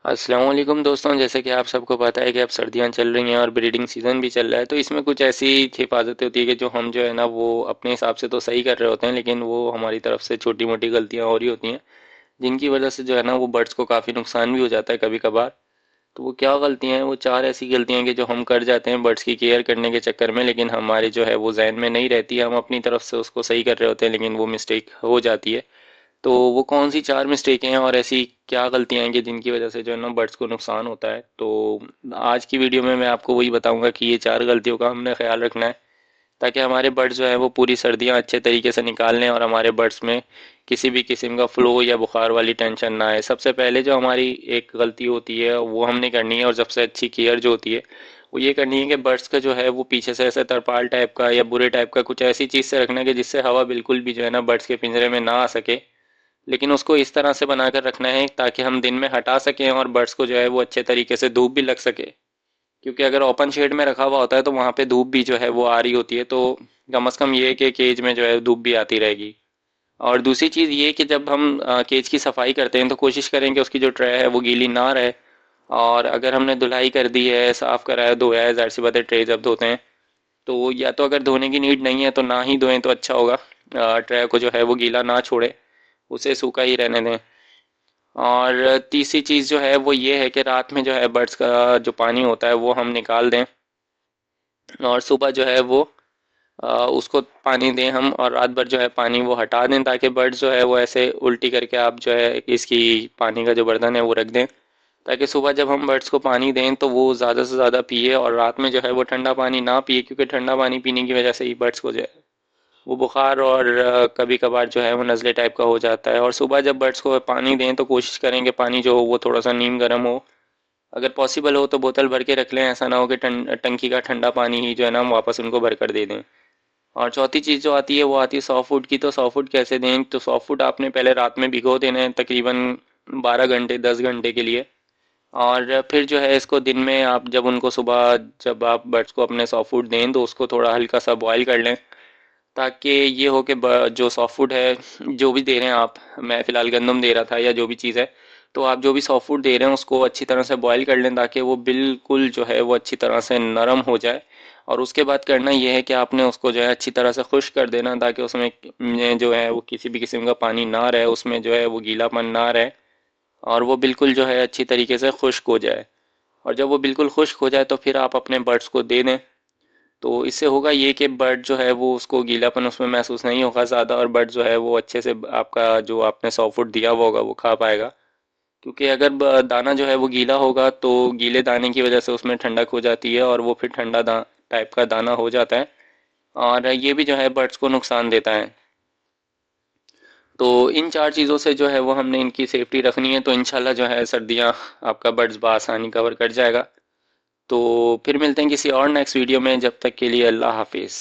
अस्सलाम वालेकुम दोस्तों, जैसे कि आप सबको पता है कि अब सर्दियां चल रही हैं और ब्रीडिंग सीज़न भी चल रहा है। तो इसमें कुछ ऐसी हिफाजत होती है कि जो हम जो है ना वो अपने हिसाब से तो सही कर रहे होते हैं, लेकिन वो हमारी तरफ से छोटी मोटी गलतियां हो रही होती हैं, जिनकी वजह से जो है ना वो बर्ड्स को काफ़ी नुकसान भी हो जाता है कभी कभार। तो वो क्या गलतियां हैं? वो चार ऐसी गलतियां हैं कि जो हम कर जाते हैं बर्ड्स की केयर करने के चक्कर में, लेकिन हमारे जो है वो जहन में नहीं रहती है। हम अपनी तरफ से उसको सही कर रहे होते हैं, लेकिन वो मिस्टेक हो जाती है। तो वो कौन सी चार मिस्टेकें हैं और ऐसी क्या गलतियां हैं कि जिनकी वजह से जो है ना बर्ड्स को नुकसान होता है? तो आज की वीडियो में मैं आपको वही बताऊंगा कि ये चार गलतियों का हमने ख्याल रखना है, ताकि हमारे बर्ड्स जो है वो पूरी सर्दियां अच्छे तरीके से निकाल लें और हमारे बर्ड्स में किसी भी किस्म का फ्लो या बुखार वाली टेंशन ना आए। सबसे पहले जो हमारी एक गलती होती है वो हमने करनी है, और सबसे अच्छी केयर जो होती है वो ये करनी है कि बर्ड्स का जो है वो पीछे से ऐसे तरपाल टाइप का या बुरे टाइप का कुछ ऐसी चीज़ से रखना है कि जिससे हवा बिल्कुल भी जो है ना बर्ड्स के पिंजरे में ना आ सके। लेकिन उसको इस तरह से बनाकर रखना है ताकि हम दिन में हटा सकें और बर्ड्स को जो है वो अच्छे तरीके से धूप भी लग सके। क्योंकि अगर ओपन शेड में रखा हुआ होता है तो वहाँ पे धूप भी जो है वो आ रही होती है, तो कम से कम ये है कि केज में जो है धूप भी आती रहेगी। और दूसरी चीज़ ये कि जब हम केज की सफाई करते हैं तो कोशिश करें कि उसकी जो ट्रे है वो गीली ना रहे। और अगर हमने धुलाई कर दी है, साफ़ करा है, धोया है, ज़ाहिर सी बात है ट्रे जब धोते हैं तो या तो अगर धोने की नीड नहीं है तो ना ही धोएं तो अच्छा होगा। ट्रे को जो है वो गीला ना छोड़े, उसे सूखा ही रहने दें। और तीसरी चीज़ जो है वो ये है कि रात में जो है बर्ड्स का जो पानी होता है वो हम निकाल दें, और सुबह जो है वो उसको पानी दें हम, और रात भर जो है पानी वो हटा दें, ताकि बर्ड्स जो है वो ऐसे उल्टी करके आप जो है इसकी पानी का जो बर्तन है वो रख दें, ताकि सुबह जब हम बर्ड्स को पानी दें तो वो ज़्यादा से ज़्यादा पिए, और रात में जो है वो ठंडा पानी ना पिए, क्योंकि ठंडा पानी पीने की वजह से ही बर्ड्स को जो है वो बुखार और कभी कभार जो है वो नज़ले टाइप का हो जाता है। और सुबह जब बर्ड्स को पानी दें तो कोशिश करें कि पानी जो हो वो थोड़ा सा नीम गर्म हो। अगर पॉसिबल हो तो बोतल भर के रख लें, ऐसा ना हो कि टंकी का ठंडा पानी ही जो है ना हम वापस उनको भर कर दे दें। और चौथी चीज़ जो आती है वो आती है सॉफ्ट फूड की। तो सॉफ्ट फूड कैसे दें? तो सॉफ्ट फूड आपने पहले रात में भिगो देना है तकरीबन 12 घंटे 10 घंटे के लिए। और फिर जो है इसको दिन में आप जब उनको सुबह जब आप बर्ड्स को अपने सॉफ्ट फूड दें तो उसको थोड़ा हल्का सा बॉईल कर लें, ताकि ये हो कि जो सॉफ्ट फूड है जो भी दे रहे हैं आप, मैं फ़िलहाल गंदम दे रहा था या जो भी चीज़ है, तो आप जो भी सॉफ्ट फूड दे रहे हैं उसको अच्छी तरह से बॉईल कर लें, ताकि वो बिल्कुल जो है वो अच्छी तरह से नरम हो जाए। और उसके बाद करना ये है कि आपने उसको जो है अच्छी तरह से खुश्क कर देना, ताकि उसमें जो है वो किसी भी किस्म का पानी ना रहे, उसमें जो है वो गीलापन ना रहे, और वो बिल्कुल जो है अच्छी तरीके से खुश्क हो जाए। और जब वो बिल्कुल खुश्क हो जाए तो फिर आप अपने बर्ड्स को दे दें। तो इससे होगा ये कि बर्ड जो है वो उसको गीलापन उसमें महसूस नहीं होगा ज़्यादा, और बर्ड जो है वो अच्छे से आपका जो आपने सॉफ्ट फूड दिया हुआ होगा वो खा पाएगा। क्योंकि अगर दाना जो है वो गीला होगा तो गीले दाने की वजह से उसमें ठंडक हो जाती है और वो फिर ठंडा टाइप का दाना हो जाता है, और ये भी जो है बर्ड्स को नुकसान देता है। तो इन चार चीज़ों से जो है वो हमने इनकी सेफ्टी रखनी है, तो इंशाल्लाह जो है सर्दियाँ आपका बर्ड्स बआसानी कवर कर जाएगा। तो फिर मिलते हैं किसी और नेक्स्ट वीडियो में, जब तक के लिए अल्लाह हाफिज़।